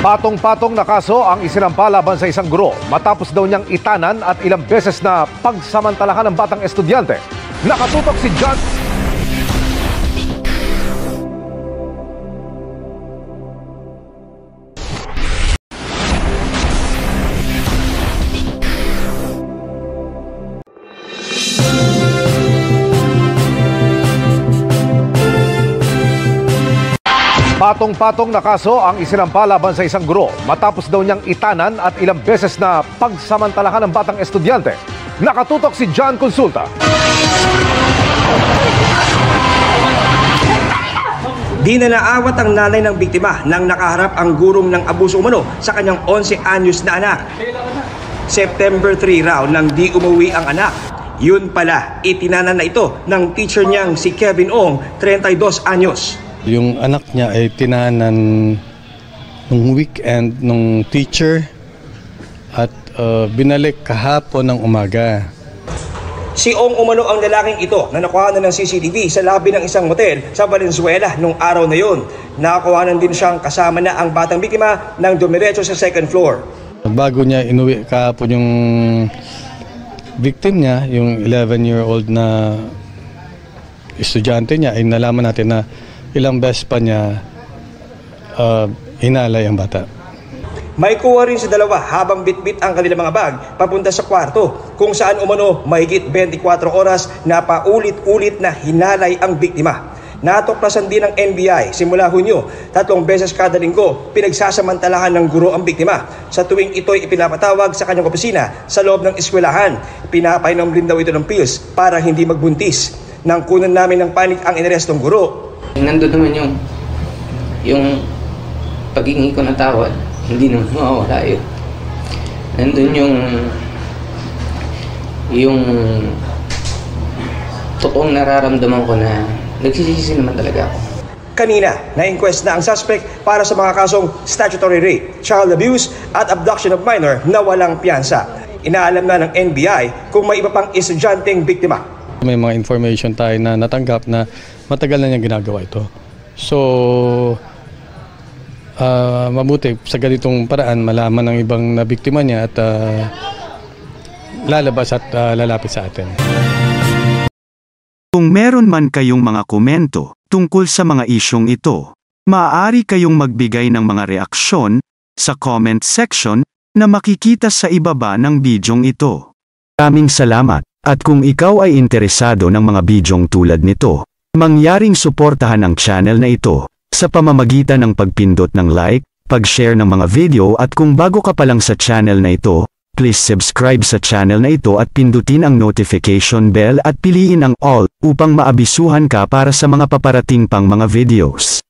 Patong-patong na kaso ang isinampa laban sa isang guro matapos daw niyang itanan at ilang beses na pagsamantalahan ng batang estudyante. Nakatutok si John. Patong-patong na kaso ang isinampa laban sa isang guro matapos daw niyang itanan at ilang beses na pagsamantalahan ng batang estudyante. Nakatutok si John Consulta. Di na naawat ang nanay ng biktima nang nakaharap ang gurong ng abuso umano sa kanyang 11 anyos na anak. September 3 raw nang di umuwi ang anak. Yun pala, itinanan na ito ng teacher niyang si Kevin Ong, 32 anyos. Yung anak niya ay tinanan nung weekend nung teacher at binalik kahapon ng umaga. Si Ong umano ang lalaking ito na nakuha na ng CCTV sa lobby ng isang hotel sa Valenzuela nung araw na yun. Nakakuhanan din siyang kasama na ang batang biktima ng dumiretso sa second floor. Bago niya inuwi kahapon yung victim niya, yung 11-year-old na estudyante niya, ay nalaman natin na ilang beses pa niya hinalay ang bata. May kuha rin sa dalawa habang bitbit ang kanilang mga bag papunta sa kwarto kung saan umano mahigit 24 oras na paulit-ulit na hinalay ang biktima. Natuklasan din ng NBI simula Hunyo, 3 beses kada linggo pinagsasamantalahan ng guro ang biktima sa tuwing ito'y ipinapatawag sa kanyang opisina sa loob ng eskwelahan. Pinapainom rin daw ito ng pills para hindi magbuntis. Nang kunan namin ng panik ang inarestong guro. Nandun naman yung paghingi ko ng tawad, hindi naman mawawala yun. Nandun yung totoong nararamdaman ko na nagsisisi naman talaga ako. Kanina, na-inquest na ang suspect para sa mga kasong statutory rape, child abuse at abduction of minor na walang piyansa. Inaalam na ng NBI kung may iba pang estudyanteng biktima. May mga information tayo na natanggap na matagal na niyang ginagawa ito. So, mabuti sa ganitong paraan malaman ng ibang nabiktima niya at lalabas at lalapit sa atin. Kung meron man kayong mga komento tungkol sa mga isyong ito, maaari kayong magbigay ng mga reaksyon sa comment section na makikita sa ibaba ng bidyong ito. Maraming salamat. At kung ikaw ay interesado ng mga bidyong tulad nito, mangyaring suportahan ang channel na ito sa pamamagitan ng pagpindot ng like, pag-share ng mga video at kung bago ka pa lang sa channel na ito, please subscribe sa channel na ito at pindutin ang notification bell at piliin ang all upang maabisuhan ka para sa mga paparating pang mga videos.